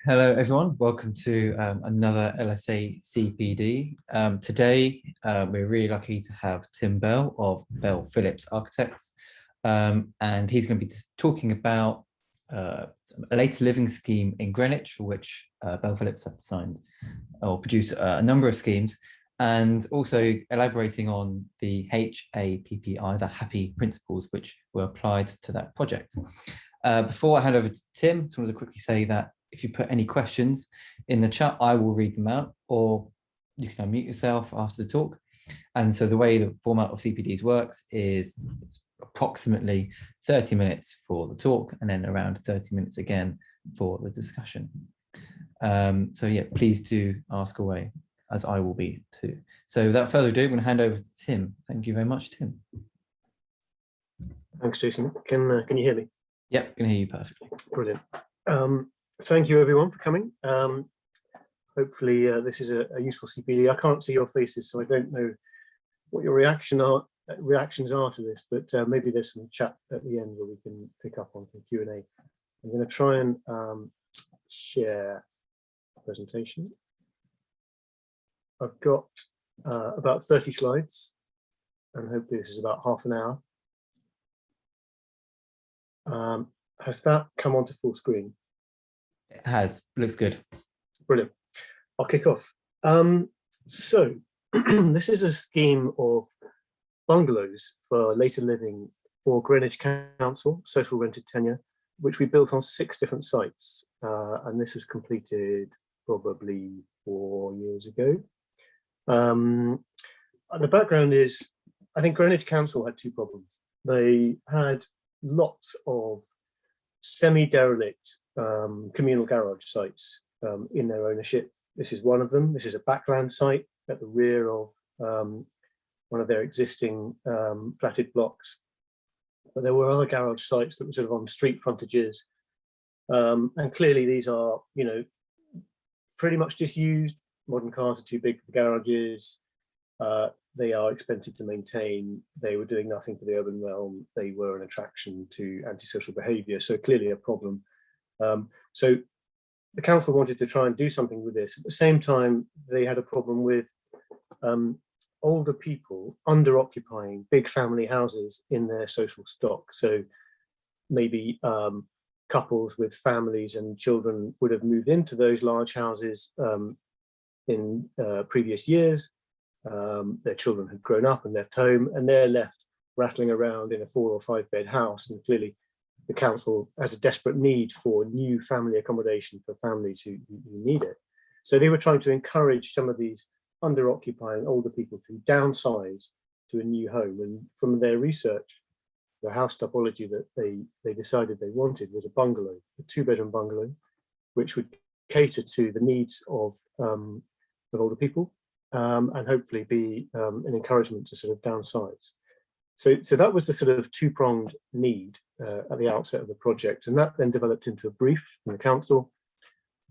Hello, everyone. Welcome to another LSA CPD. Today, we're really lucky to have Tim Bell of Bell Phillips Architects, and he's going to be talking about a later living scheme in Greenwich, for which Bell Phillips have designed or produced a number of schemes, and also elaborating on the HAPPI, the HAPPI principles, which were applied to that project. Before I hand over to Tim, I just wanted to quickly say that if you put any questions in the chat, I will read them out, or you can unmute yourself after the talk. And so the way the format of CPDs works is it's approximately 30 minutes for the talk and then around 30 minutes again for the discussion. So yeah, please do ask away, as I will be too. So without further ado, I'm going to hand over to Tim. Thank you very much, Tim. Thanks, Jason. Can you hear me? Yep, can hear you perfectly. Brilliant. Thank you, everyone, for coming. Hopefully, this is a useful CPD. I can't see your faces, so I don't know what your reactions are to this, but maybe there's some chat at the end where we can pick up on some Q&A. I'm going to try and share a presentation. I've got about 30 slides, and hopefully this is about half an hour. Has that come onto full screen? It has. Looks good. Brilliant. I'll kick off. So this is a scheme of bungalows for later living for Greenwich Council, social rented tenure, which we built on 6 different sites. And this was completed probably 4 years ago. And the background is, I think Greenwich Council had 2 problems. They had lots of semi-derelict communal garage sites in their ownership. This is one of them. This is a backland site at the rear of one of their existing flatted blocks. But there were other garage sites that were sort of on street frontages. And clearly these are, you know, pretty much disused. Modern cars are too big for the garages. They are expensive to maintain. They were doing nothing for the urban realm. They were an attraction to antisocial behaviour, so clearly a problem. So the council wanted to try and do something with this. At the same time, they had a problem with older people under-occupying big family houses in their social stock. So maybe couples with families and children would have moved into those large houses in previous years. Their children had grown up and left home, and they're left rattling around in a 4 or 5 bed house. And clearly the council has a desperate need for new family accommodation for families who need it. So they were trying to encourage some of these under-occupying older people to downsize to a new home. And from their research, the house typology that they decided they wanted was a bungalow, a 2-bedroom bungalow, which would cater to the needs of older people. And hopefully be an encouragement to sort of downsize. So that was the sort of 2-pronged need at the outset of the project, and that then developed into a brief from the council.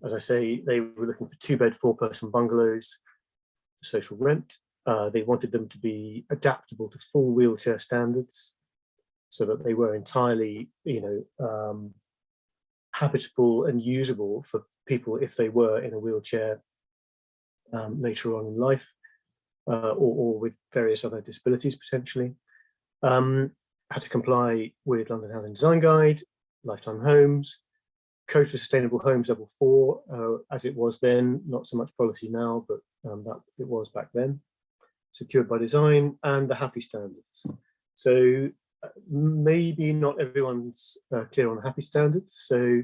As I say, they were looking for 2-bed, 4-person bungalows for social rent. They wanted them to be adaptable to full wheelchair standards, so that they were entirely, you know, habitable and usable for people if they were in a wheelchair later on in life, or with various other disabilities potentially. Had to comply with London Housing Design Guide, Lifetime Homes, Code for Sustainable Homes Level 4, as it was then, not so much policy now, but that it was back then, secured by design, and the HAPPI standards. So maybe not everyone's clear on HAPPI standards. So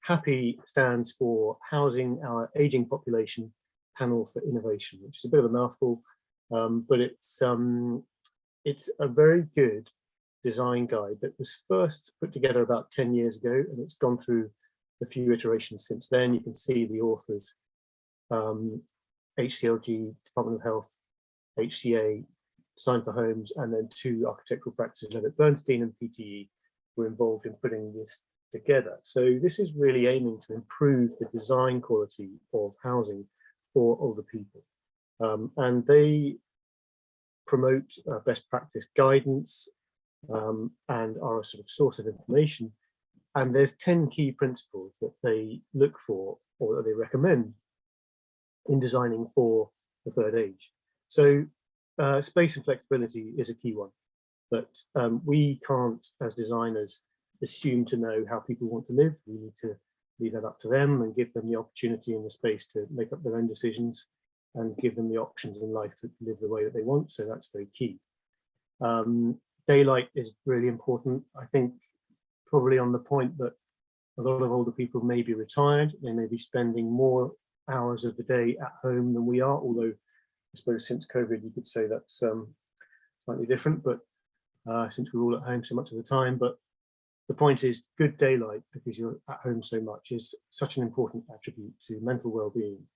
HAPPI stands for Housing Our Aging Population Panel for Innovation, which is a bit of a mouthful, but it's a very good design guide that was first put together about 10 years ago, and it's gone through a few iterations since then. You can see the authors, HCLG, Department of Health, HCA, Design for Homes, and then 2 architectural practices, Levitt Bernstein and PTE, were involved in putting this together. So this is really aiming to improve the design quality of housing for older people. And they promote best practice guidance and are a sort of source of information And there's 10 key principles that they look for or that they recommend in designing for the third age. So space and flexibility is a key one, but we can't, as designers, assume to know how people want to live. We need to leave that up to them and give them the opportunity and the space to make up their own decisions and give them the options in life to live the way that they want. So that's very key. Daylight is really important. I think probably on the point that a lot of older people may be retired, they may be spending more hours of the day at home than we are, although I suppose since COVID you could say that's slightly different, but since we're all at home so much of the time. But the point is, good daylight, because you're at home so much, is such an important attribute to mental well-being.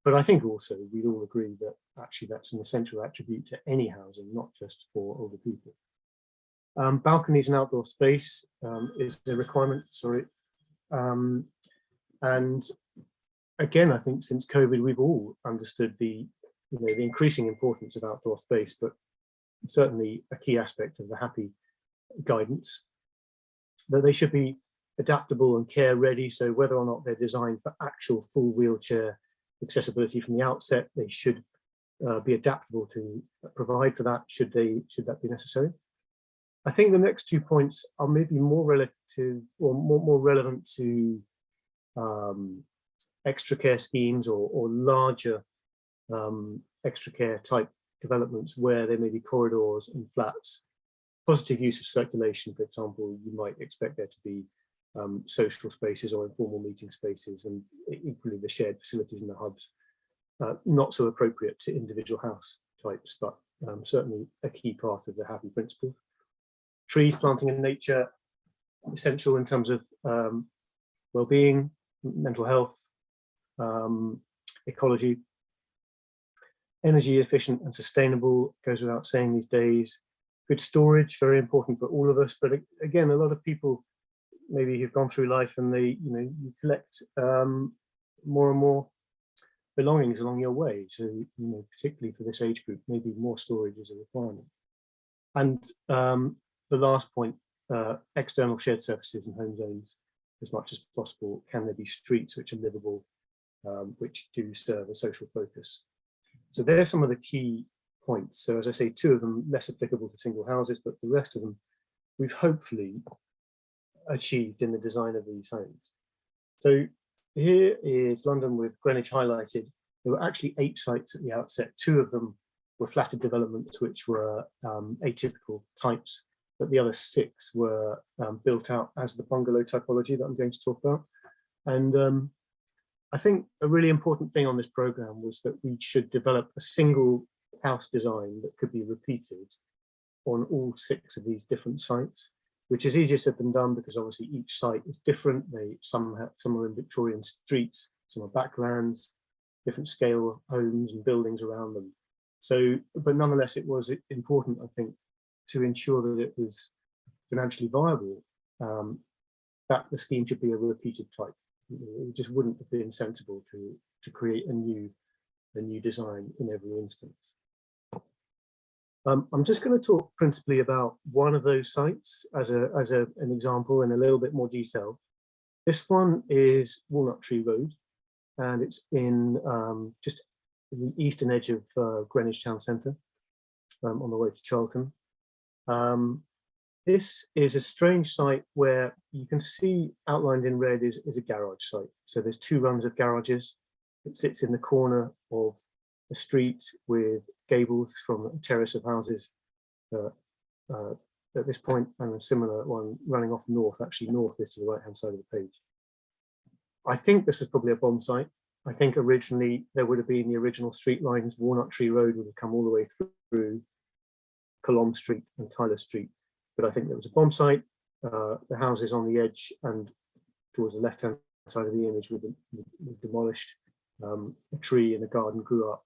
But I think also we'd all agree that actually that's an essential attribute to any housing, not just for older people. Balconies and outdoor space is a requirement, sorry. And again, I think since COVID, we've all understood the increasing importance of outdoor space, but certainly a key aspect of the HAPPI guidance, that they should be adaptable and care ready. So whether or not they're designed for actual full wheelchair accessibility from the outset, they should be adaptable to provide for that should that be necessary. I think the next 2 points are maybe more relative or more relevant to extra care schemes or larger extra care type developments where there may be corridors and flats. Positive use of circulation, for example, you might expect there to be social spaces or informal meeting spaces, and equally the shared facilities in the hubs. Not so appropriate to individual house types, but certainly a key part of the HAPPI principles. Trees, planting in nature, essential in terms of well-being, mental health, ecology. Energy efficient and sustainable goes without saying these days. Good storage, very important for all of us. But again, a lot of people maybe who've gone through life and you collect more and more belongings along your way. So, particularly for this age group, maybe more storage is a requirement. And the last point, external shared surfaces and home zones, as much as possible. Can there be streets which are livable, which do serve a social focus? So there are some of the key points. So as I say, 2 of them less applicable to single houses, but the rest of them we've hopefully achieved in the design of these homes. So here is London with Greenwich highlighted. There were actually 8 sites at the outset. 2 of them were flatted developments, which were atypical types, but the other 6 were built out as the bungalow typology that I'm going to talk about. And I think a really important thing on this program was that we should develop a single house design that could be repeated on all 6 of these different sites, which is easier said than done because obviously each site is different. Some are in Victorian streets, some are backlands, different scale homes and buildings around them. So, but nonetheless, it was important, I think, to ensure that it was financially viable, that the scheme should be a repeated type. It just wouldn't have been sensible to create a new design in every instance. I'm just going to talk principally about one of those sites as an example in a little bit more detail. This one is Walnut Tree Road, and it's in just the eastern edge of Greenwich Town Centre, on the way to Charlton. This is a strange site where you can see outlined in red is a garage site. So there's 2 runs of garages. It sits in the corner of a street with gables from a terrace of houses at this point, and a similar one running off north, actually north is to the right hand side of the page. I think this was probably a bomb site. I think originally there would have been the original street lines. Walnut Tree Road would have come all the way through Colomb Street and Tyler Street. But I think there was a bomb site. The houses on the edge and towards the left-hand side of the image were demolished. A tree in the garden grew up.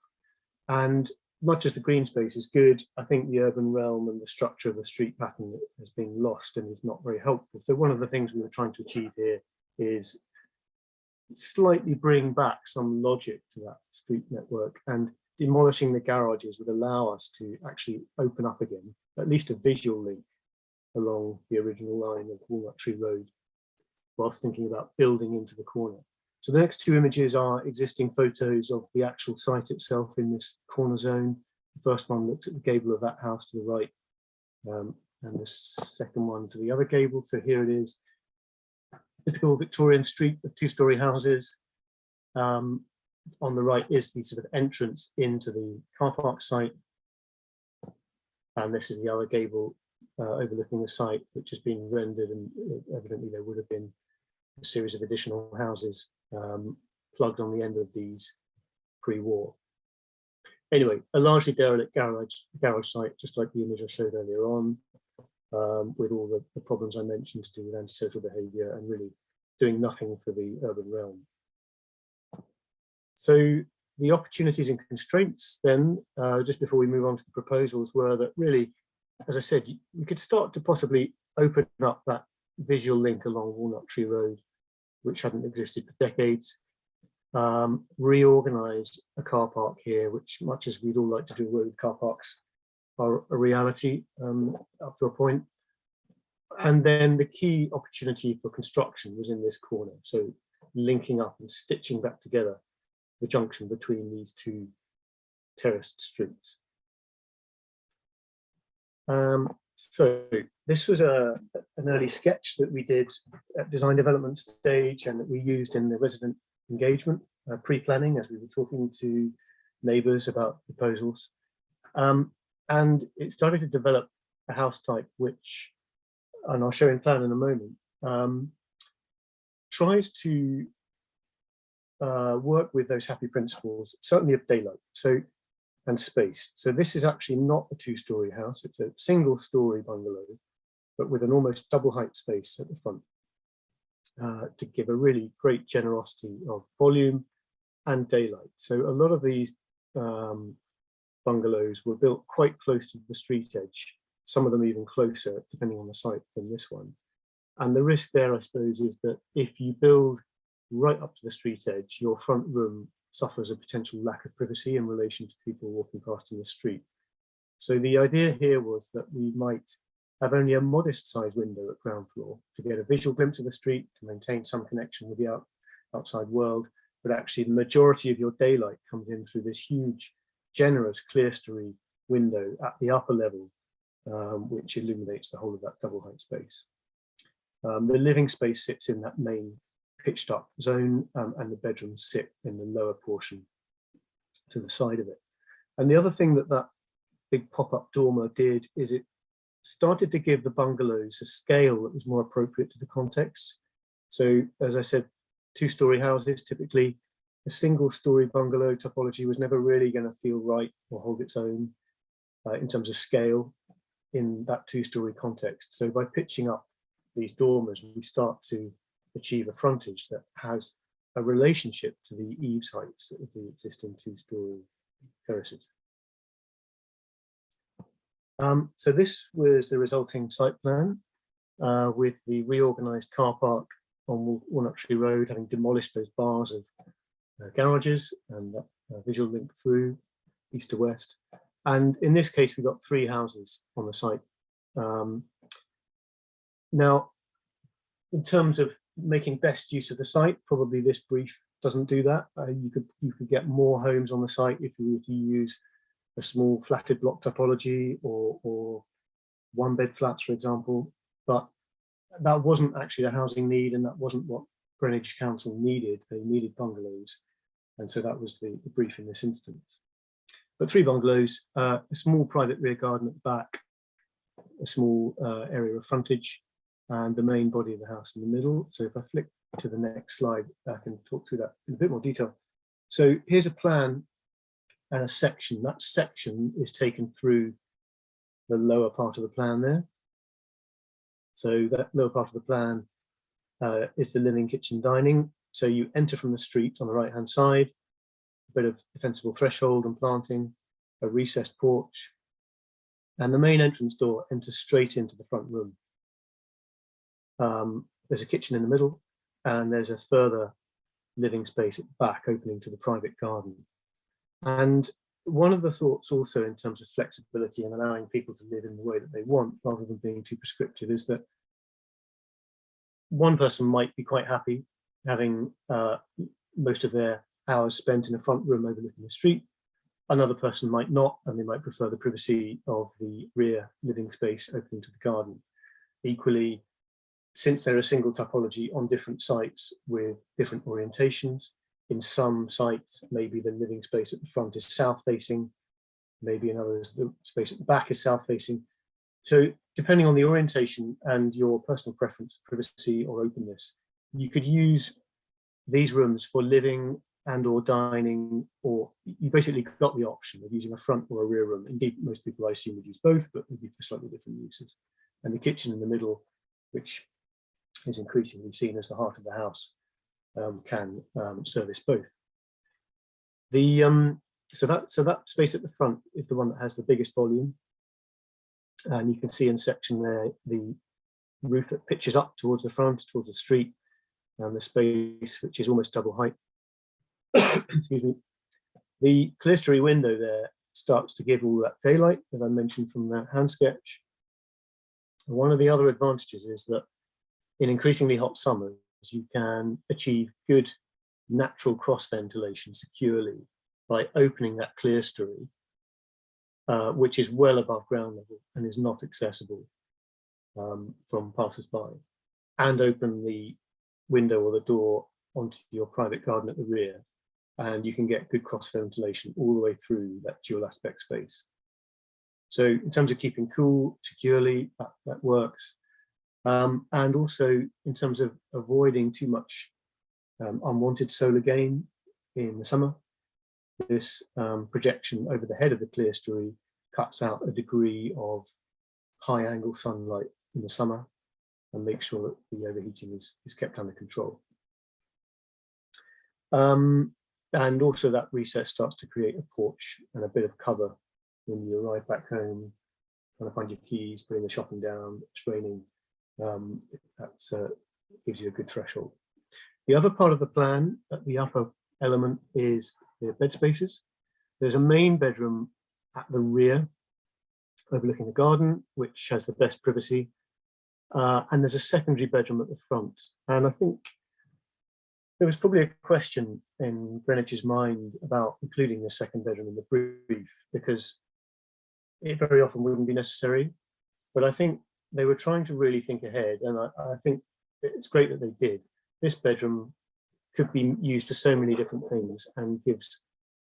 And much as the green space is good, I think the urban realm and the structure of the street pattern has been lost and is not very helpful. So one of the things we were trying to achieve here is slightly bring back some logic to that street network, and demolishing the garages would allow us to actually open up again, at least a visual link along the original line of Walnut Tree Road. whilst thinking about building into the corner. So the next two images are existing photos of the actual site itself in this corner zone. The first one looks at the gable of that house to the right, and the second one to the other gable. So here it is, typical Victorian street of two-storey houses. On the right is the sort of entrance into the car park site. And this is the other gable overlooking the site, which has been rendered, and evidently there would have been a series of additional houses plugged on the end of these pre-war. Anyway, a largely derelict garage site, just like the image I showed earlier on, with all the problems I mentioned to do with antisocial behaviour and really doing nothing for the urban realm. So the opportunities and constraints then, just before we move on to the proposals, were that really, as I said, we could start to possibly open up that visual link along Walnut Tree Road, which hadn't existed for decades, reorganise a car park here, which, much as we'd all like to do away with car parks, are a reality up to a point. And then the key opportunity for construction was in this corner. So linking up and stitching back together the junction between these two terraced streets. So this was an early sketch that we did at design development stage and that we used in the resident engagement, pre-planning, as we were talking to neighbours about proposals. And it started to develop a house type which, and I'll show in plan in a moment, tries to work with those HAPPI principles, certainly of daylight and space. So this is actually not a two-storey house, it's a single-storey bungalow, but with an almost double height space at the front to give a really great generosity of volume and daylight. So a lot of these bungalows were built quite close to the street edge, some of them even closer, depending on the site, than this one. And the risk there, I suppose, is that if you build right up to the street edge, your front room suffers a potential lack of privacy in relation to people walking past in the street. So the idea here was that we might have only a modest sized window at ground floor to get a visual glimpse of the street, to maintain some connection with the outside world, but actually the majority of your daylight comes in through this huge, generous clerestory window at the upper level, which illuminates the whole of that double height space. The living space sits in that main pitched up zone, and the bedrooms sit in the lower portion to the side of it. And the other thing that that big pop-up dormer did is it started to give the bungalows a scale that was more appropriate to the context. So as I said, two-storey houses, typically a single-storey bungalow topology was never really going to feel right or hold its own in terms of scale in that two-storey context. So by pitching up these dormers, we start to achieve a frontage that has a relationship to the eaves heights of the existing two-storey terraces. So this was the resulting site plan with the reorganised car park on Walnut Tree Road, having demolished those bars of garages and that visual link through east to west. And in this case, we got 3 houses on the site. Now, in terms of making best use of the site, probably this brief doesn't do that. You could get more homes on the site if you were to use a small flatted block topology or one-bed flats, for example. But that wasn't actually the housing need, and that wasn't what Greenwich Council needed. They needed bungalows, and so that was the brief in this instance. But 3 bungalows, a small private rear garden at the back, a small area of frontage, and the main body of the house in the middle. So if I flick to the next slide, I can talk through that in a bit more detail. So here's a plan and a section. That section is taken through the lower part of the plan there. So that lower part of the plan is the living, kitchen, dining. So you enter from the street on the right-hand side, a bit of defensible threshold and planting, a recessed porch, and the main entrance door enters straight into the front room. There's a kitchen in the middle, and there's a further living space at the back opening to the private garden. And one of the thoughts also in terms of flexibility and allowing people to live in the way that they want rather than being too prescriptive is that one person might be quite happy having most of their hours spent in a front room overlooking the street. Another person might not, and they might prefer the privacy of the rear living space opening to the garden. Equally, since they're a single topology on different sites with different orientations, in some sites, maybe the living space at the front is south facing, maybe in others, the space at the back is south facing. So depending on the orientation and your personal preference, privacy or openness, you could use these rooms for living and or dining, or you basically got the option of using a front or a rear room. Indeed, most people I assume would use both, but maybe for slightly different uses. And the kitchen in the middle, which is increasingly seen as the heart of the house, can service both. So that space at the front is the one that has the biggest volume. And you can see in section there, the roof that pitches up towards the front, towards the street, and the space which is almost double height. Excuse me. The clerestory window there starts to give all that daylight that I mentioned from that hand sketch. And one of the other advantages is that in increasingly hot summers, you can achieve good natural cross ventilation securely by opening that clerestory, which is well above ground level and is not accessible from passers-by, and open the window or the door onto your private garden at the rear, and you can get good cross ventilation all the way through that dual aspect space. So in terms of keeping cool securely, that works. And also in terms of avoiding too much unwanted solar gain in the summer, this projection over the head of the clerestory cuts out a degree of high angle sunlight in the summer and makes sure that the overheating is kept under control. And also that recess starts to create a porch and a bit of cover when you arrive back home, trying to find your keys, putting the shopping down, it's raining. That gives you a good threshold. The other part of the plan at the upper element is the bed spaces. There's a main bedroom at the rear overlooking the garden, which has the best privacy. And there's a secondary bedroom at the front. And I think there was probably a question in Greenwich's mind about including the second bedroom in the brief, because it very often wouldn't be necessary. But I think they were trying to really think ahead, and I think it's great that they did. This bedroom could be used for so many different things and gives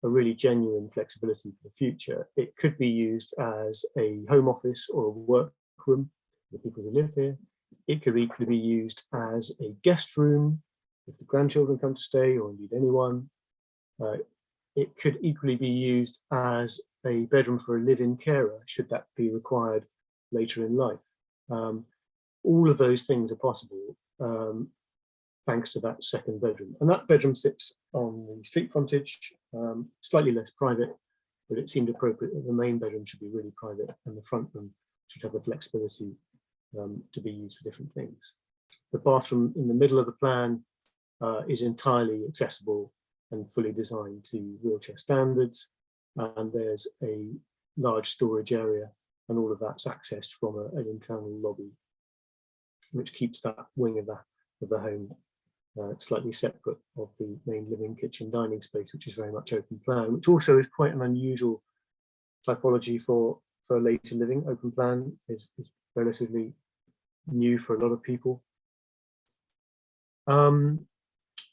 a really genuine flexibility for the future. It could be used as a home office or a workroom for the people who live here. It could equally be used as a guest room if the grandchildren come to stay, or indeed anyone. It could equally be used as a bedroom for a live-in carer, should that be required later in life. All of those things are possible thanks to that second bedroom. And that bedroom sits on the street frontage, slightly less private, but it seemed appropriate that the main bedroom should be really private and the front room should have the flexibility to be used for different things. The bathroom in the middle of the plan is entirely accessible and fully designed to wheelchair standards. And there's a large storage area, and all of that's accessed from an internal lobby, which keeps that wing of the home slightly separate of the main living, kitchen, dining space, which is very much open plan, which also is quite an unusual typology for later living. Open plan is relatively new for a lot of people.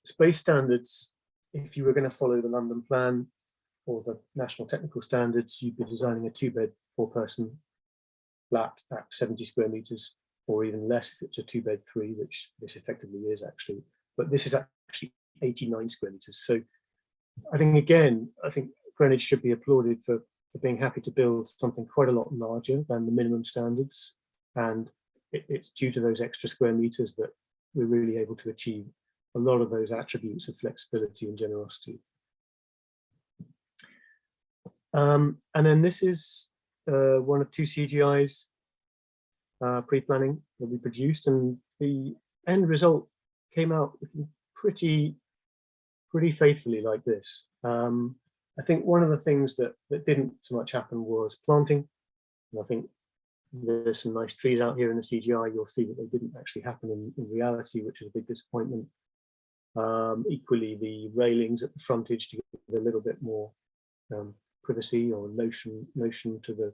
Space standards, if you were going to follow the London plan or the national technical standards, you'd be designing a 2-bed, 4-person flat at 70 square meters, or even less if it's a 2-bed 3, which this effectively is actually. But this is actually 89 square meters. So I think Greenwich should be applauded for being happy to build something quite a lot larger than the minimum standards. And it's due to those extra square meters that we're really able to achieve a lot of those attributes of flexibility and generosity. And then this is one of 2 CGIs pre-planning that we produced, and the end result came out pretty faithfully like this. I think one of the things that didn't so much happen was planting. And I think there's some nice trees out here in the CGI. You'll see that they didn't actually happen in reality, which is a big disappointment. Equally, the railings at the frontage to give a little bit more privacy or notion to the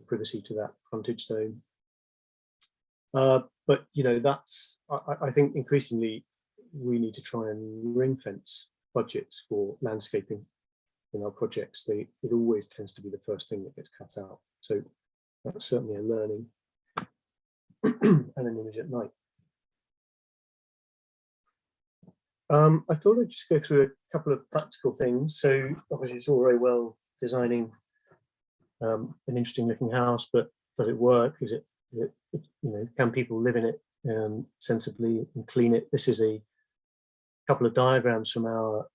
privacy to that frontage zone. But you know, that's I think increasingly we need to try and ring fence budgets for landscaping in our projects. It always tends to be the first thing that gets cut out. So that's certainly a learning and an image at night. I thought I'd just go through a couple of practical things. So obviously it's all very well designing an interesting looking house, but does it work? Is it you know, can people live in it sensibly and clean it? This is a couple of diagrams from our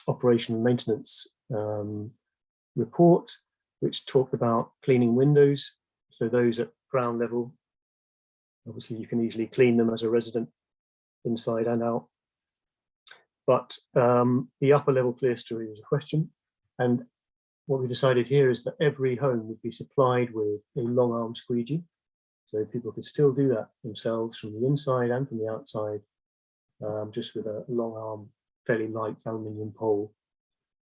operation and maintenance report, which talked about cleaning windows. So those at ground level, obviously you can easily clean them as a resident inside and out. But the upper level clerestory was a question. And what we decided here is that every home would be supplied with a long arm squeegee. So people could still do that themselves from the inside and from the outside, just with a long arm, fairly light aluminium pole.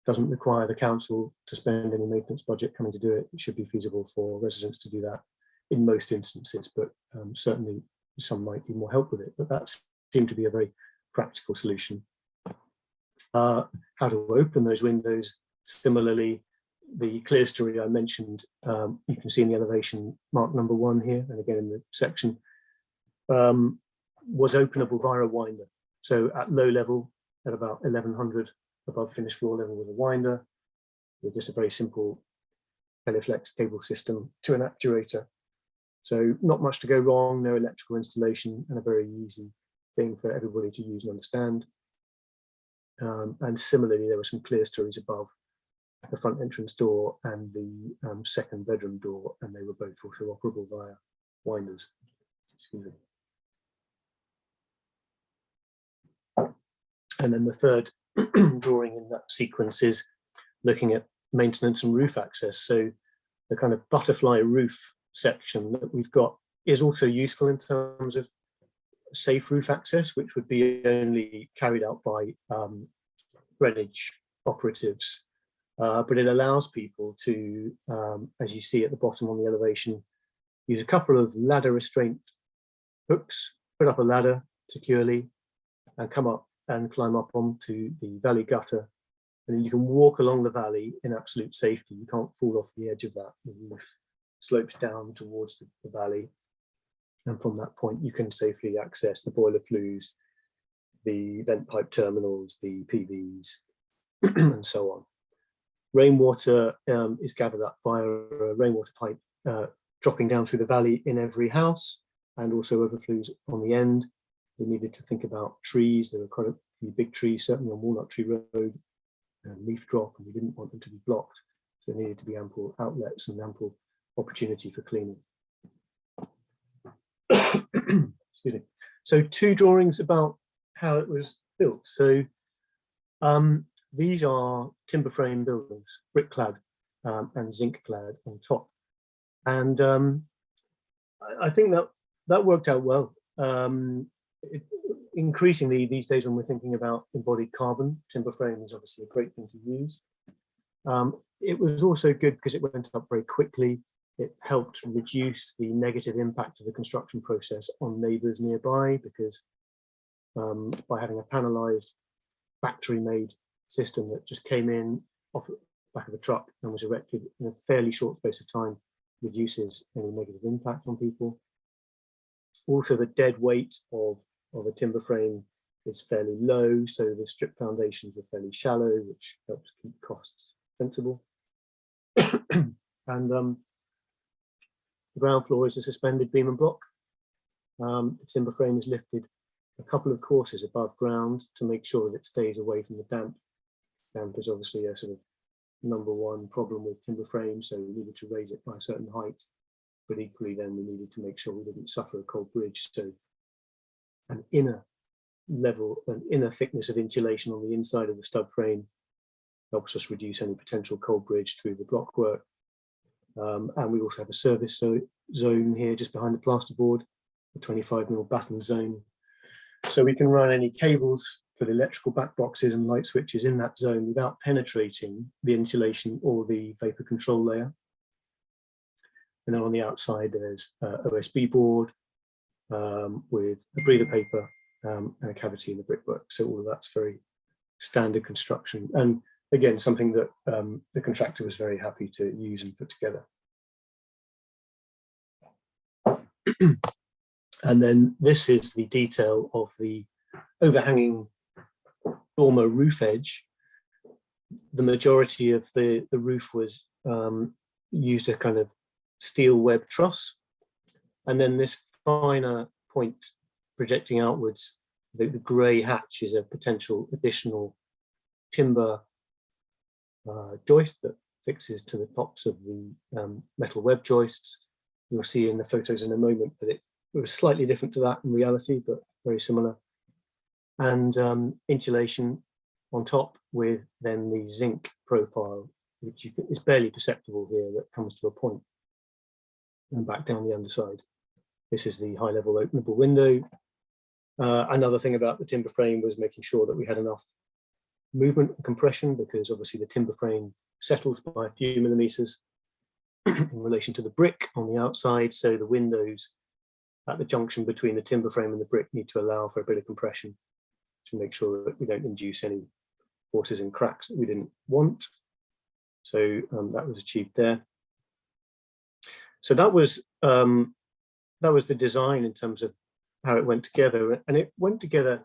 Doesn't require the council to spend any maintenance budget coming to do it. It should be feasible for residents to do that in most instances, but certainly some might need more help with it. But that seemed to be a very practical solution. How to open those windows. Similarly, the clerestory I mentioned, you can see in the elevation mark number 1 here, and again in the section, was openable via a winder. So at low level, at about 1100 above finished floor level with a winder, with just a very simple Teleflex cable system to an actuator. So not much to go wrong, no electrical installation, and a very easy thing for everybody to use and understand. And similarly, there were some clerestories above the front entrance door and the second bedroom door, and they were both also operable via winders. Excuse me. And then the third drawing in that sequence is looking at maintenance and roof access. So the kind of butterfly roof section that we've got is also useful in terms of safe roof access, which would be only carried out by Greenwich operatives. But it allows people to, as you see at the bottom on the elevation, use a couple of ladder restraint hooks, put up a ladder securely, and come up and climb up onto the valley gutter. And then you can walk along the valley in absolute safety. You can't fall off the edge of that. The roof slopes down towards the valley. And from that point, you can safely access the boiler flues, the vent pipe terminals, the PVs, and so on. Rainwater is gathered up via a rainwater pipe dropping down through the valley in every house, and also overflows on the end. We needed to think about trees. There were quite a few big trees, certainly on Walnut Tree Road, leaf drop, and we didn't want them to be blocked. So there needed to be ample outlets and ample opportunity for cleaning. Excuse me. So 2 drawings about how it was built. So these are timber frame buildings, brick clad and zinc clad on top. And I think that worked out well. Increasingly these days, when we're thinking about embodied carbon, timber frame is obviously a great thing to use. It was also good because it went up very quickly. It helped reduce the negative impact of the construction process on neighbours nearby, because by having a panelized factory-made system that just came in off the back of a truck and was erected in a fairly short space of time, reduces any negative impact on people. Also, the dead weight of a timber frame is fairly low, so the strip foundations are fairly shallow, which helps keep costs sensible. And the ground floor is a suspended beam and block. The timber frame is lifted a couple of courses above ground to make sure that it stays away from the damp. Damp is obviously a sort of #1 problem with timber frames, so we needed to raise it by a certain height. But equally then we needed to make sure we didn't suffer a cold bridge. So an inner thickness of insulation on the inside of the stud frame helps us reduce any potential cold bridge through the block work. And we also have a service zone here just behind the plasterboard, a 25mm batten zone. So we can run any cables for the electrical back boxes and light switches in that zone without penetrating the insulation or the vapor control layer. And then on the outside, there's OSB board with a breather paper and a cavity in the brickwork. So all of that's very standard construction. And again, something that the contractor was very happy to use and put together. And then this is the detail of the overhanging dormer roof edge. The majority of the roof was used a kind of steel web truss. And then this finer point projecting outwards, the grey hatch is a potential additional timber joist that fixes to the tops of the metal web joists. You'll see in the photos in a moment that it was slightly different to that in reality, but very similar. And insulation on top with then the zinc profile, which is barely perceptible here, that comes to a point and back down the underside. This is the high level openable window. Another thing about the timber frame was making sure that we had enough movement and compression, because obviously the timber frame settles by a few millimeters in relation to the brick on the outside. So the windows at the junction between the timber frame and the brick need to allow for a bit of compression to make sure that we don't induce any forces and cracks that we didn't want. So that was achieved there. So that was the design in terms of how it went together, and it went together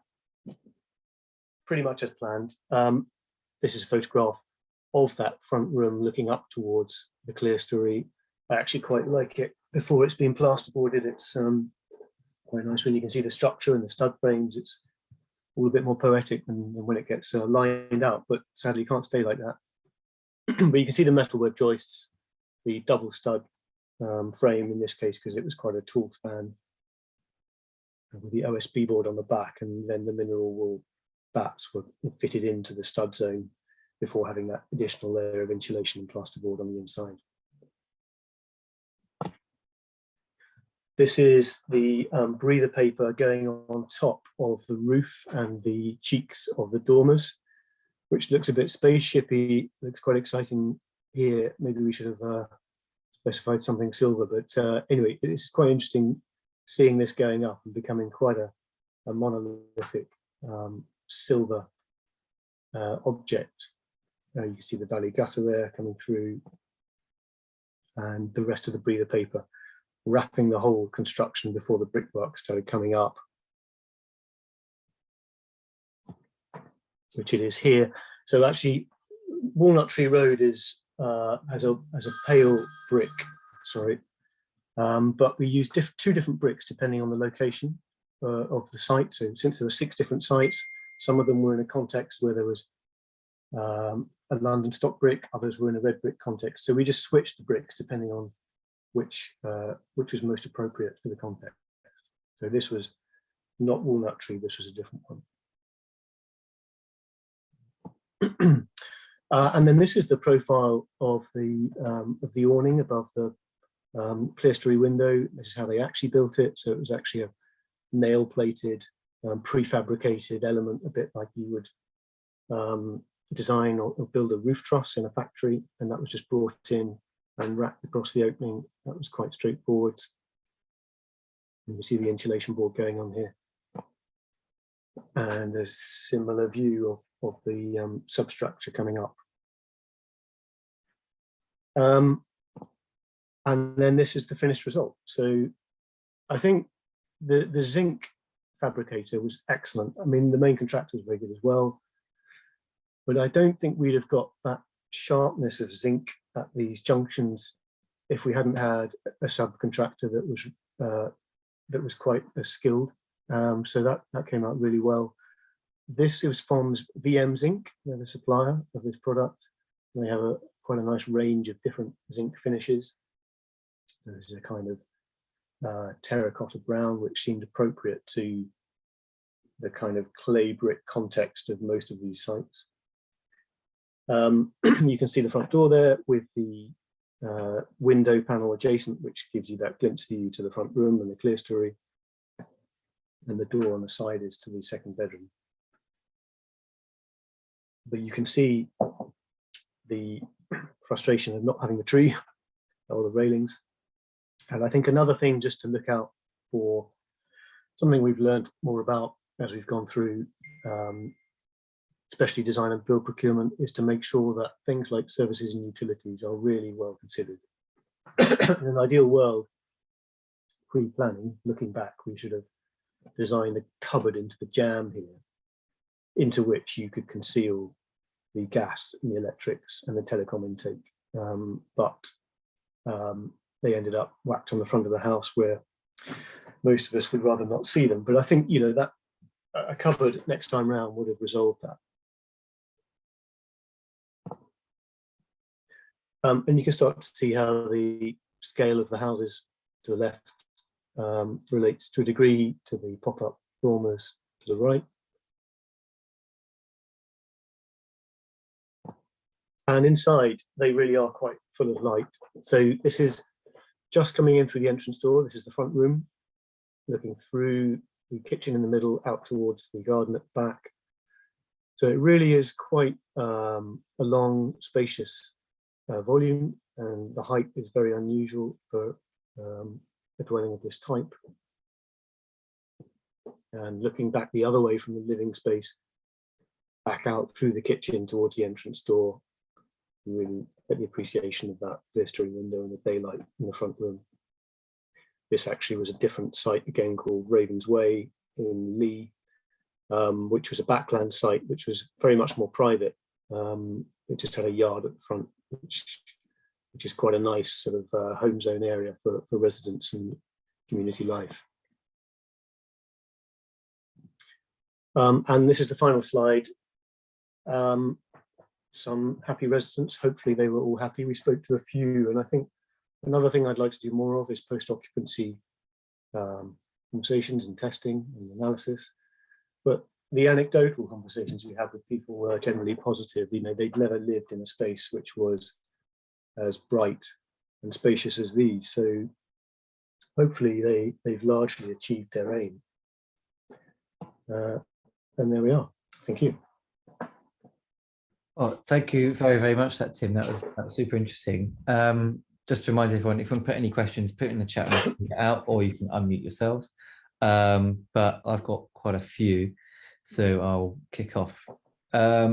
pretty much as planned. This is a photograph of that front room looking up towards the clerestory. I actually quite like it before it's been plasterboarded. It's quite nice when you can see the structure and the stud frames. It's all a bit more poetic than when it gets lined out, but sadly you can't stay like that. But you can see the metal web joists, the double stud frame in this case, because it was quite a tall span, with the OSB board on the back, and then the mineral wool bats were fitted into the stud zone before having that additional layer of insulation and plasterboard on the inside. This is the breather paper going on top of the roof and the cheeks of the dormers, which looks a bit spaceshipy, looks quite exciting here. Maybe we should have specified something silver, but anyway, it's quite interesting seeing this going up and becoming quite a monolithic silver object. You can see the valley gutter there coming through, and the rest of the breather paper wrapping the whole construction before the brickwork started coming up, which it is here. So actually, Walnut Tree Road is has a pale brick, sorry, but we use two different bricks depending on the location of the site. So since there were 6 different sites, some of them were in a context where there was a London stock brick, others were in a red brick context. So we just switched the bricks depending on which was most appropriate for the context. So this was not Walnut Tree, this was a different one. And then this is the profile of the awning above the clerestory window. This is how they actually built it. So it was actually a nail plated, prefabricated element, a bit like you would design or build a roof truss in a factory, and that was just brought in and wrapped across the opening. That was quite straightforward. And you see the insulation board going on here. And a similar view of the substructure coming up. And then this is the finished result. So I think the zinc fabricator was excellent. I mean, the main contractor was very good as well, but I don't think we'd have got that sharpness of zinc at these junctions if we hadn't had a subcontractor that was quite skilled. So that came out really well. This was from VM Zinc, they're the supplier of this product. They have quite a nice range of different zinc finishes. There's a kind of terracotta brown, which seemed appropriate to the kind of clay brick context of most of these sites. You can see the front door there with the window panel adjacent, which gives you that glimpse view to the front room and the clerestory. And the door on the side is to the second bedroom. But you can see the frustration of not having the tree or the railings. And I think another thing just to look out for, something we've learned more about as we've gone through, especially design and build procurement, is to make sure that things like services and utilities are really well considered. In an ideal world, pre-planning, looking back, we should have designed a cupboard into the jamb here, into which you could conceal the gas and the electrics and the telecom intake. But they ended up whacked on the front of the house where most of us would rather not see them. But I think, you know, that a cupboard next time round would have resolved that. And you can start to see how the scale of the houses to the left relates to a degree to the pop-up dormers to the right. And inside, they really are quite full of light. So this is just coming in through the entrance door. This is the front room, looking through the kitchen in the middle, out towards the garden at the back. So it really is quite a long, spacious volume, and the height is very unusual for a dwelling of this type. And looking back the other way from the living space, back out through the kitchen towards the entrance door, you really get the appreciation of that glistering window and the daylight in the front room. This actually was a different site again called Ravens Way in Lee, which was a backland site, which was very much more private. It just had a yard at the front, which is quite a nice sort of home zone area for residents and community life. And this is the final slide. Some happy residents, hopefully they were all happy. We spoke to a few, and I think another thing I'd like to do more of is post-occupancy conversations and testing and analysis. But the anecdotal conversations we had with people were generally positive. You know, they'd never lived in a space which was as bright and spacious as these. So hopefully they've largely achieved their aim. And there we are. Thank you. Well, thank you very, very much, Tim. That was super interesting. Just to remind everyone, if you want to put any questions, put it in the chat and we can get out, or you can unmute yourselves. But I've got quite a few, so I'll kick off. I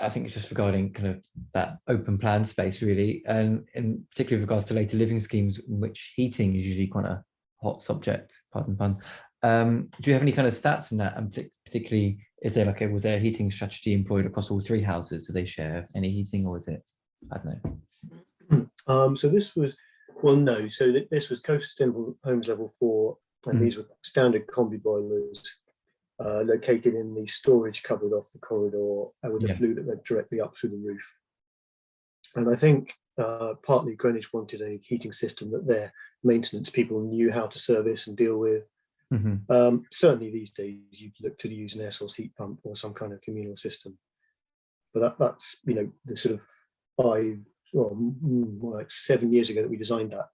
think it's just regarding kind of that open plan space, really, and in particularly with regards to later living schemes, in which heating is usually quite a hot subject, pardon pun. Do you have any kind of stats on that? And particularly, was there a heating strategy employed across all three houses? Do they share any heating, or is it, I don't know? So this was, well, no. So this was co-sustainable homes level 4, and these were standard combi boilers located in the storage cupboard off the corridor, and with a flue that went directly up through the roof. And I think partly Greenwich wanted a heating system that their maintenance people knew how to service and deal with. Certainly these days you'd look to use an air source heat pump or some kind of communal system, but that's, you know, the sort of more like 7 years ago that we designed that.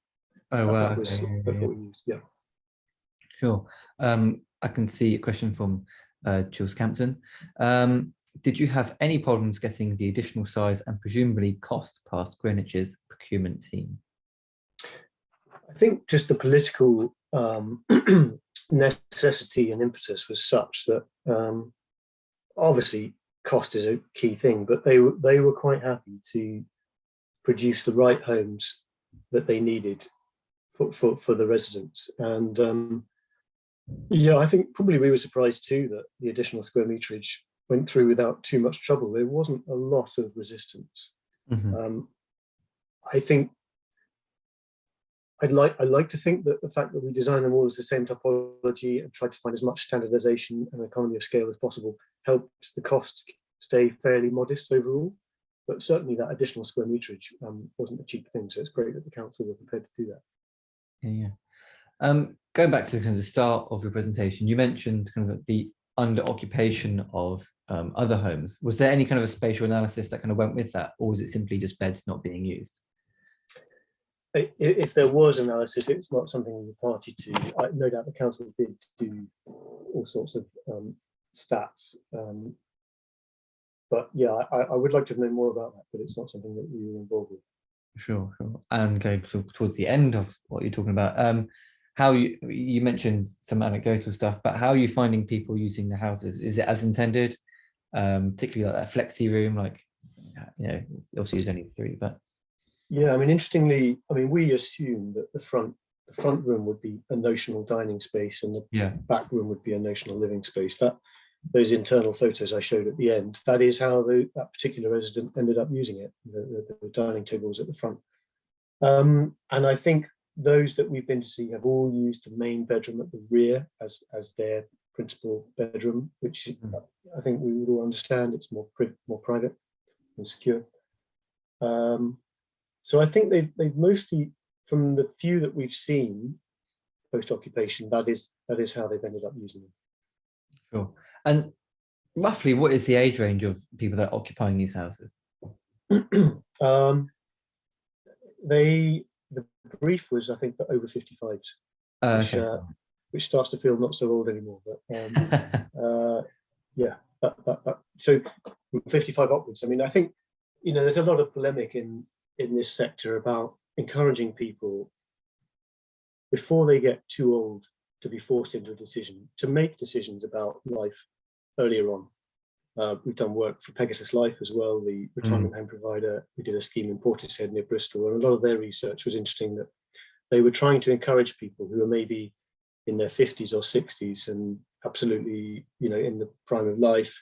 Oh wow. That was before we used, yeah. Sure. I can see a question from Jill Scampton. Did you have any problems getting the additional size and presumably cost past Greenwich's procurement team? I think just the political necessity and impetus was such that obviously cost is a key thing, but they were quite happy to produce the right homes that they needed for the residents. And yeah, I think probably we were surprised too that the additional square meterage went through without too much trouble. There wasn't a lot of resistance. I think I'd like to think that the fact that we designed them all as the same topology and tried to find as much standardization and economy of scale as possible helped the costs stay fairly modest overall. But certainly that additional square meterage wasn't a cheap thing. So it's great that the council were prepared to do that. Yeah. Going back to kind of the start of your presentation, you mentioned kind of the under occupation of other homes. Was there any kind of a spatial analysis that kind of went with that, or was it simply just beds not being used? If there was analysis, it's not something we were party to. No doubt the council did do all sorts of stats. But yeah, I would like to know more about that, but it's not something that we were involved with. Sure, sure. And going towards the end of what you're talking about, how you mentioned some anecdotal stuff, but how are you finding people using the houses? Is it as intended? Particularly like that flexi room, like, you know, obviously there's only 3, but yeah, I mean, interestingly, I mean, we assumed that the front room would be a notional dining space and the back room would be a notional living space. That those internal photos I showed at the end, that is how that particular resident ended up using it, the dining tables at the front. And I think those that we've been to see have all used the main bedroom at the rear as their principal bedroom, which I think we would all understand. It's more private and secure. So I think they've mostly, from the few that we've seen post-occupation, that is how they've ended up using them. Sure. And roughly, what is the age range of people that are occupying these houses? The brief was, I think, for over 55s, which starts to feel not so old anymore. But yeah, so 55 upwards. I mean, I think, you know, there's a lot of polemic in this sector about encouraging people before they get too old to be forced into a decision, to make decisions about life earlier on. We've done work for Pegasus Life as well, the retirement home provider. We did a scheme in Portishead near Bristol, and a lot of their research was interesting, that they were trying to encourage people who are maybe in their 50s or 60s and absolutely, you know, in the prime of life,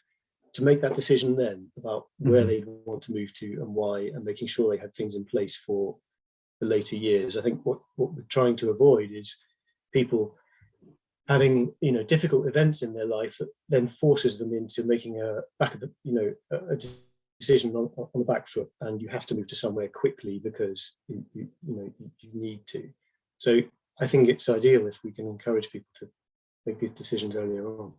to make that decision then about where they want to move to and why, and making sure they had things in place for the later years. I think what we're trying to avoid is people having, you know, difficult events in their life that then forces them into making a decision on the back foot, and you have to move to somewhere quickly because you need to. So I think it's ideal if we can encourage people to make these decisions earlier on.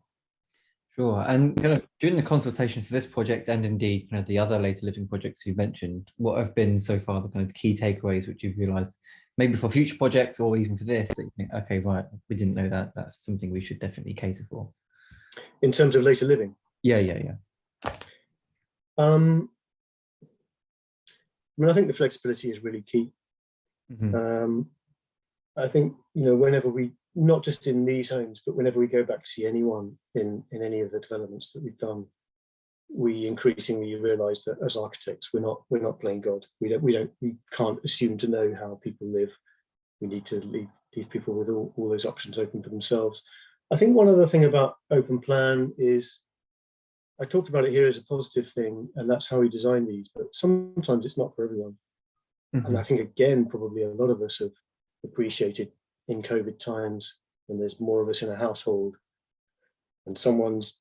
Sure. And kind of during the consultation for this project, and indeed kind of the other later living projects you mentioned, what have been so far the kind of key takeaways which you've realised, maybe for future projects or even for this, that you think, okay, right, we didn't know that, that's something we should definitely cater for? In terms of later living? Yeah. I mean, I think the flexibility is really key. I think, you know, whenever we, not just in these homes, but whenever we go back to see anyone in any of the developments that we've done, we increasingly realise that as architects, we're not playing God. We can't assume to know how people live. We need to leave people with all those options open for themselves. I think one other thing about open plan is, I talked about it here as a positive thing, and that's how we design these, but sometimes it's not for everyone. And I think, again, probably a lot of us have appreciated in COVID times, when there's more of us in a household and someone's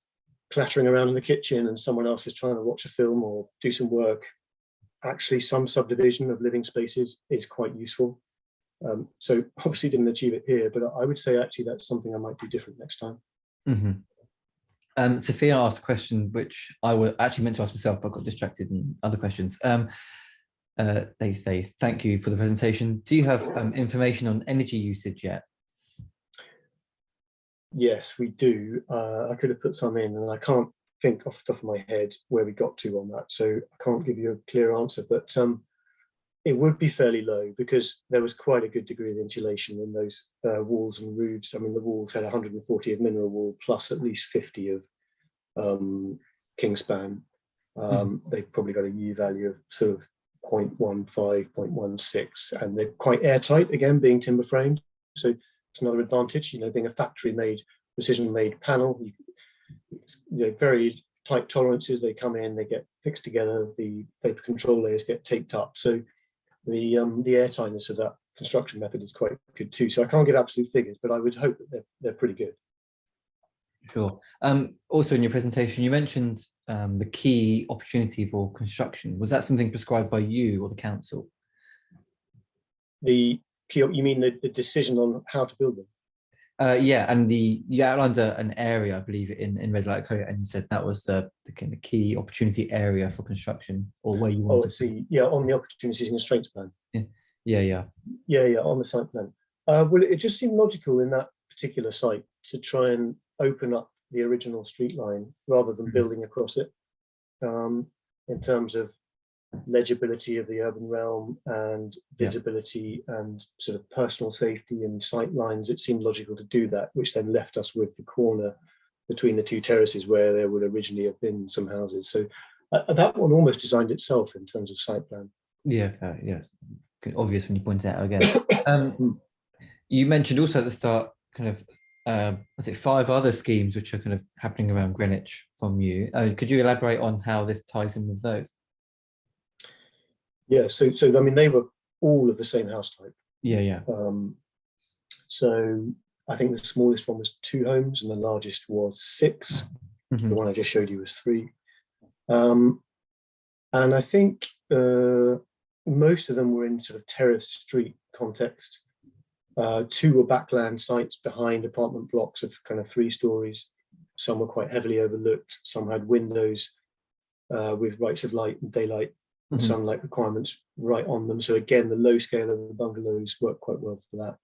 clattering around in the kitchen and someone else is trying to watch a film or do some work, actually some subdivision of living spaces is quite useful. So obviously didn't achieve it here, but I would say actually that's something I might do different next time. Sophia asked a question which I was actually meant to ask myself, but got distracted in other questions. They say, thank you for the presentation. Do you have information on energy usage yet? Yes, we do. I could have put some in, and I can't think off the top of my head where we got to on that, so I can't give you a clear answer, but it would be fairly low because there was quite a good degree of insulation in those walls and roofs. I mean, the walls had 140 of mineral wool plus at least 50 of kingspan. They've probably got a U value of sort of 0.15, 0.16, and they're quite airtight, again, being timber framed. So it's another advantage, you know, being a factory made, precision made panel, you know, very tight tolerances. They come in, they get fixed together, the vapor control layers get taped up. So the airtightness of that construction method is quite good too. So I can't give absolute figures, but I would hope that they're pretty good. Sure. Also in your presentation, you mentioned the key opportunity for construction. Was that something prescribed by you or the council? The key, you mean the decision on how to build them? Yeah, and you outlined an area, I believe, in red light code, and you said that was the kind of key opportunity area for construction, or where you Oh, wanted I see. Yeah, on the opportunities and constraints plan. to. Yeah, yeah, Yeah, on the site plan. Well, it just seemed logical in that particular site to try and open up the original street line rather than building across it. In terms of legibility of the urban realm and visibility and sort of personal safety and sight lines, it seemed logical to do that, which then left us with the corner between the two terraces where there would originally have been some houses. So that one almost designed itself in terms of site plan. yeah. Yes, obvious when you point it out again. You mentioned also at the start, kind of, was it 5 other schemes which are kind of happening around Greenwich from you? Could you elaborate on how this ties in with those? Yeah, so I mean, they were all of the same house type. Yeah. So I think the smallest one was 2 homes and the largest was 6. The one I just showed you was 3. And I think most of them were in sort of terrace street context. 2 were backland sites behind apartment blocks of kind of 3 stories. Some were quite heavily overlooked. Some had windows with rights of light and daylight and sunlight requirements right on them. So again, the low scale of the bungalows worked quite well for that.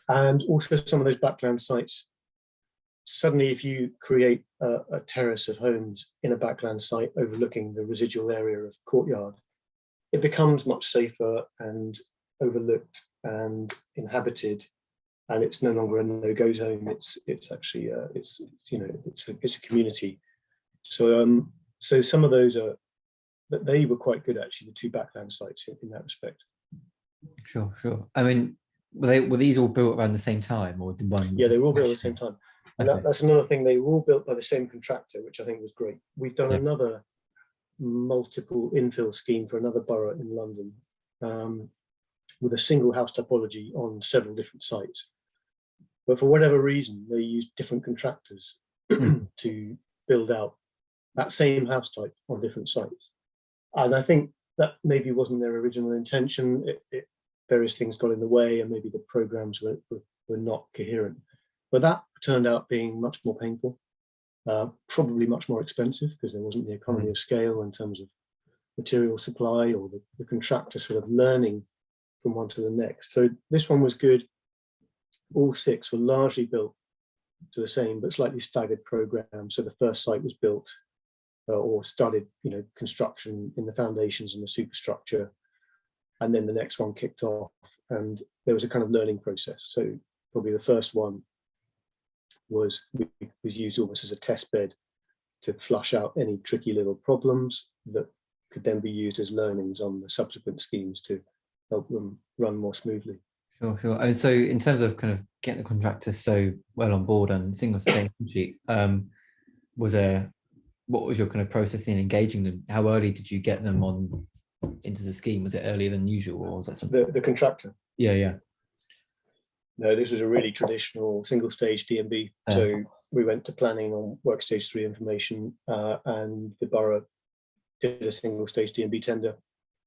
And also some of those backland sites, suddenly if you create a terrace of homes in a backland site overlooking the residual area of courtyard, it becomes much safer and overlooked and inhabited, and it's no longer a no-go zone. It's actually it's a community. So some of those they were quite good actually, the 2 backland sites in that respect. Sure. I mean, were these all built around the same time, or did one? Yeah, they were all built at the same time. And Okay. that's another thing. They were all built by the same contractor, which I think was great. We've done another multiple infill scheme for another borough in London with a single house typology on several different sites. But for whatever reason, they used different contractors to build out that same house type on different sites. And I think that maybe wasn't their original intention. Various things got in the way, and maybe the programs were not coherent. But that turned out being much more painful, probably much more expensive, because there wasn't the economy of scale in terms of material supply or the contractor sort of learning from one to the next. So this one was good. All 6 were largely built to the same but slightly staggered program. So the first site was built or started, construction in the foundations and the superstructure, and then the next one kicked off, and there was a kind of learning process. So probably the first one was used almost as a test bed to flush out any tricky little problems that could then be used as learnings on the subsequent schemes to help them run more smoothly. Sure. And so in terms of kind of getting the contractors so well on board and single stage sheet, what was your kind of process in engaging them? How early did you get them on into the scheme? Was it earlier than usual, or was that something? The contractor? Yeah. No, this was a really traditional single stage D&B. So we went to planning on work stage 3 information, and the borough did a single stage D&B tender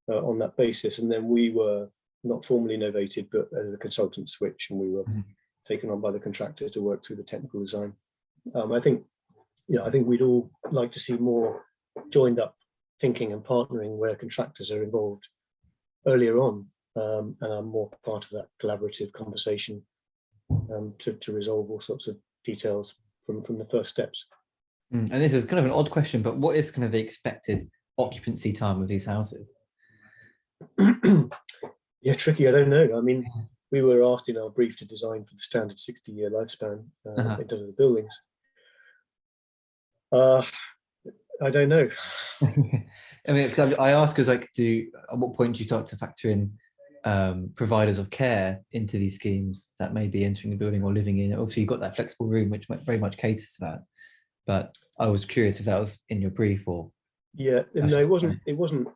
on that basis. And then we were not formally novated, but as a consultant switch, and we were taken on by the contractor to work through the technical design. I think we'd all like to see more joined up thinking and partnering where contractors are involved earlier on, and are more part of that collaborative conversation to resolve all sorts of details from the first steps. And this is kind of an odd question, but what is kind of the expected occupancy time of these houses? Yeah, tricky. I don't know. I mean, we were asked in our brief to design for the standard 60-year lifespan in terms of the buildings. I don't know. I mean, I ask because, like, at what point do you start to factor in providers of care into these schemes that may be entering the building or living in? Obviously, you've got that flexible room, which very much caters to that. But I was curious if that was in your brief or. Yeah, no, it wasn't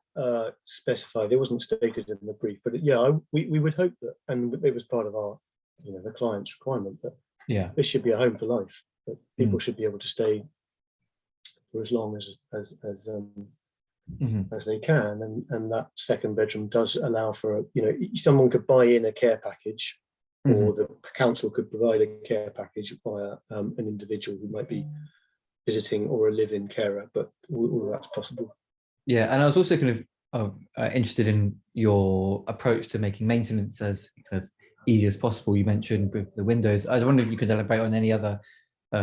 specified. It wasn't stated in the brief. But we would hope that, and it was part of our, the client's requirement, that this should be a home for life. That people should be able to stay for as long as they can, and that second bedroom does allow for someone could buy in a care package or the council could provide a care package via an individual who might be visiting or a live-in carer, but all of that's possible. Yeah, and I was also kind of interested in your approach to making maintenance as kind of easy as possible. You mentioned with the windows. I was wondering if you could elaborate on any other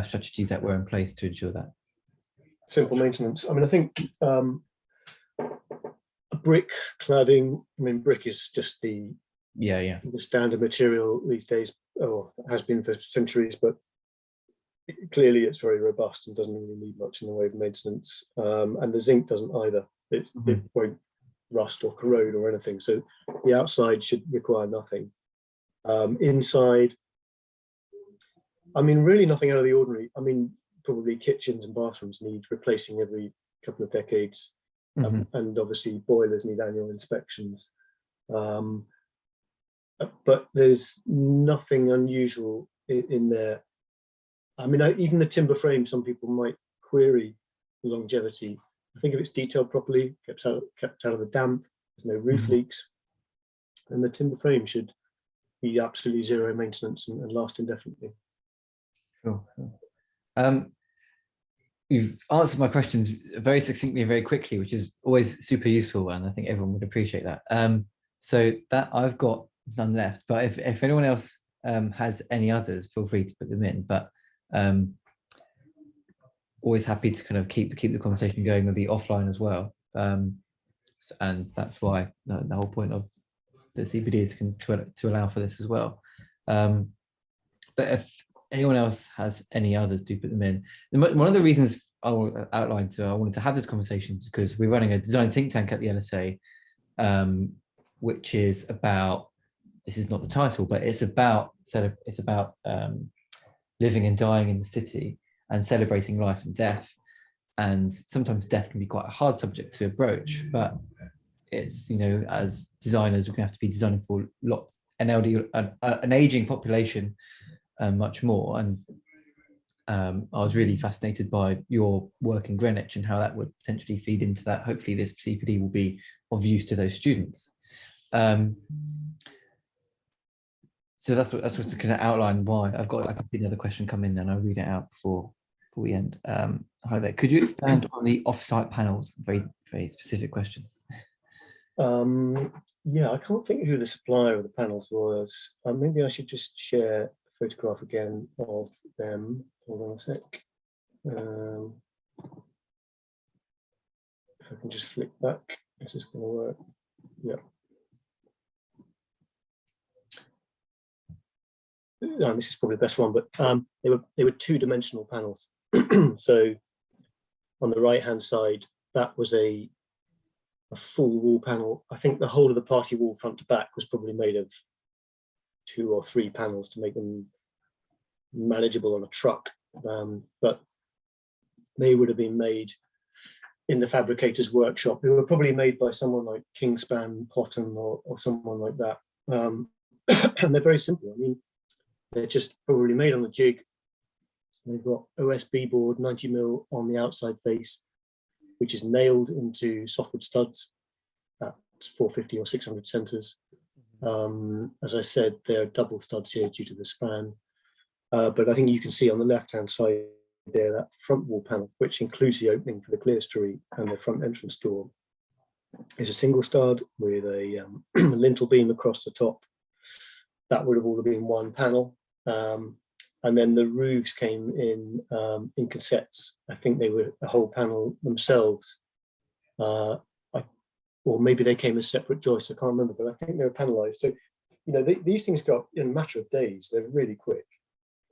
strategies that were in place to ensure that. Simple maintenance. I mean, I think brick cladding. I mean, brick is just the standard material these days, or has been for centuries, but clearly it's very robust and doesn't really need much in the way of maintenance. And the zinc doesn't either. It won't rust or corrode or anything. So the outside should require nothing. Inside, I mean, really nothing out of the ordinary. I mean, probably kitchens and bathrooms need replacing every couple of decades. And obviously boilers need annual inspections. But there's nothing unusual in there. I mean, even the timber frame, some people might query the longevity. I think if it's detailed properly, kept out of the damp, there's no roof leaks, and the timber frame should be absolutely zero maintenance and last indefinitely. Sure. You've answered my questions very succinctly and very quickly, which is always super useful, and I think everyone would appreciate that. So that I've got none left, but if anyone else has any others, feel free to put them in. But always happy to kind of keep the conversation going, maybe offline as well. And that's why the whole point of the CPD is to allow for this as well. But if anyone else has any others, do put them in. One of the reasons I wanted to have this conversation is because we're running a design think tank at the LSA, which is about, this is not the title, but it's about living and dying in the city and celebrating life and death. And sometimes death can be quite a hard subject to broach, but it's, as designers, we're going to have to be designing for an aging population, much more. And I was really fascinated by your work in Greenwich and how that would potentially feed into that. Hopefully this CPD will be of use to those students. So that's what's kind of outline why. I can see another question come in, and I'll read it out before we end. Hi there. Could you expand on the off-site panels? Very, very specific question. Yeah, I can't think who the supplier of the panels was. Maybe I should just share a photograph again of them. Hold on a sec. If I can just flick back, is this going to work? Yeah. No, this is probably the best one, but they were two-dimensional panels. So on the right-hand side, that was a full wall panel. I think the whole of the party wall front to back was probably made of 2 or 3 panels to make them manageable on a truck. But they would have been made in the fabricator's workshop. They were probably made by someone like Kingspan, Potton, or someone like that. And they're very simple. I mean, they're just probably made on a jig. They've got OSB board, 90mm on the outside face, which is nailed into softwood studs at 450 or 600 centers. As I said, they're double studs here due to the span. But I think you can see on the left-hand side there, that front wall panel, which includes the opening for the clerestory and the front entrance door, is a single stud with a lintel beam across the top. That would have all been one panel. And then the roofs came in cassettes. I think they were a whole panel themselves. Or maybe they came as separate joists, I can't remember, but I think they were panelized. So, these things go up in a matter of days. They're really quick.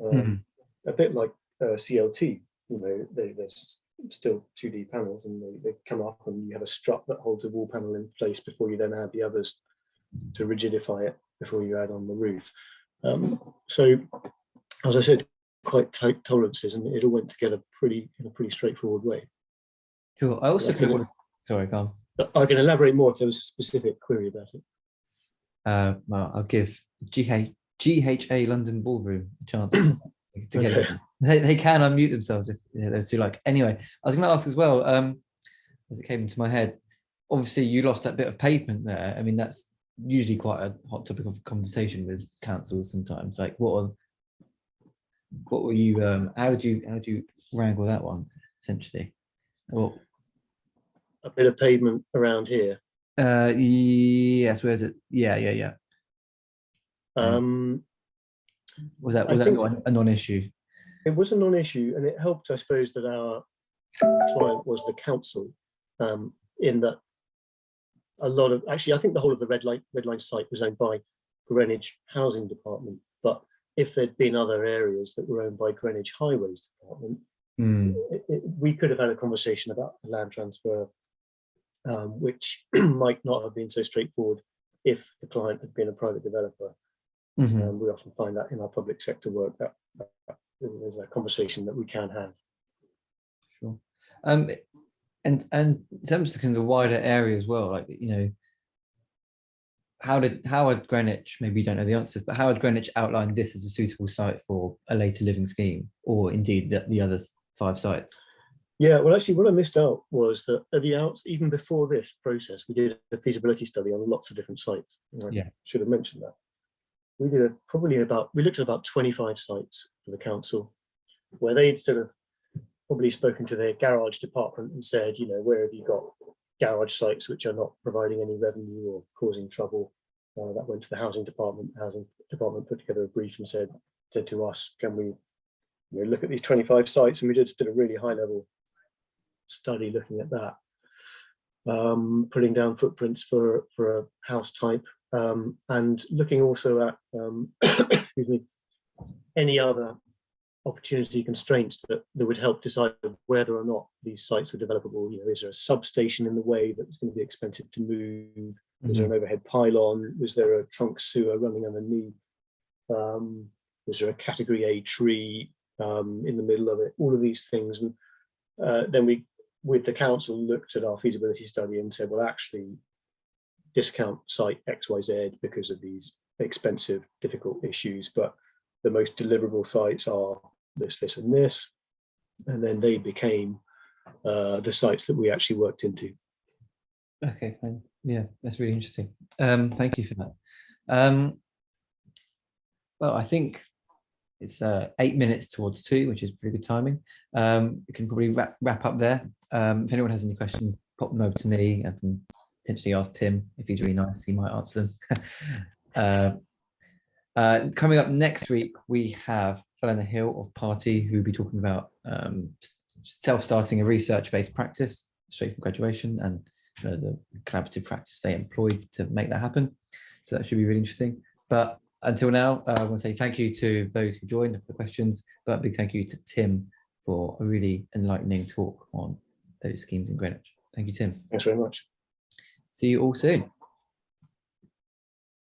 A bit like CLT, they're still 2D panels, and they come up and you have a strut that holds a wall panel in place before you then add the others to rigidify it before you add on the roof. So, as I said, quite tight tolerances, and it all went together in a pretty straightforward way. Sure. I also sorry, go on. I can elaborate more if there was a specific query about it. Well, I'll give GHA London Ballroom a chance to get it. They can unmute themselves if those who like. Anyway, I was going to ask as well, as it came into my head, obviously you lost that bit of pavement there. I mean, that's usually quite a hot topic of conversation with councils sometimes. Like, what were you? How did you wrangle that one essentially? Well, A bit of pavement around here. yes. Where is it? Yeah. Um, Was that I think not a non-issue? it was a non-issue, and it helped, I suppose, that our client was the council, in that a lot of, actually, I think the whole of the red line site was owned by Greenwich Housing Department, but if there'd been other areas that were owned by Greenwich Highways Department, we could have had a conversation about a land transfer, which might not have been so straightforward if the client had been a private developer. Mm-hmm. We often find that in our public sector work, that there's a conversation that we can have. Sure. And in terms of kind of the wider area as well, like, you know, how had Greenwich, maybe you don't know the answers, but how had Greenwich outlined this as a suitable site for a later living scheme, or indeed the other 5 sites? Yeah, well, actually, what I missed out was that at the out, even before this process, we did a feasibility study on lots of different sites. I should have mentioned that. We did we looked at about 25 sites for the council, where they'd sort of probably spoken to their garage department and said, you know, where have you got garage sites which are not providing any revenue or causing trouble? That went to the housing department. The housing department put together a brief and said to us, can we, you know, look at these 25 sites? And we just did a really high level study looking at that, putting down footprints for a house type, and looking also at excuse me, any other opportunity constraints that would help decide whether or not these sites were developable. You know, is there a substation in the way that's going to be expensive to move? Is there an overhead pylon? Was there a trunk sewer running underneath? Was there a category A tree in the middle of it? All of these things. And then we, with the council, looked at our feasibility study and said, well, actually, discount site XYZ because of these expensive, difficult issues, but the most deliverable sites are this, this, and this. And then they became the sites that we actually worked into. Okay, fine. Yeah, that's really interesting. Thank you for that. Well, I think it's 8 minutes towards 2, which is pretty good timing. We can probably wrap up there. If anyone has any questions, pop them over to me. I can potentially ask Tim. If he's really nice, he might answer them. Coming up next week, we have Felena Hill of Party, who will be talking about self-starting a research-based practice straight from graduation, and the collaborative practice they employed to make that happen. So that should be really interesting. But until now, I want to say thank you to those who joined for the questions, but a big thank you to Tim for a really enlightening talk on those schemes in Greenwich. Thank you, Tim. Thanks very much. See you all soon.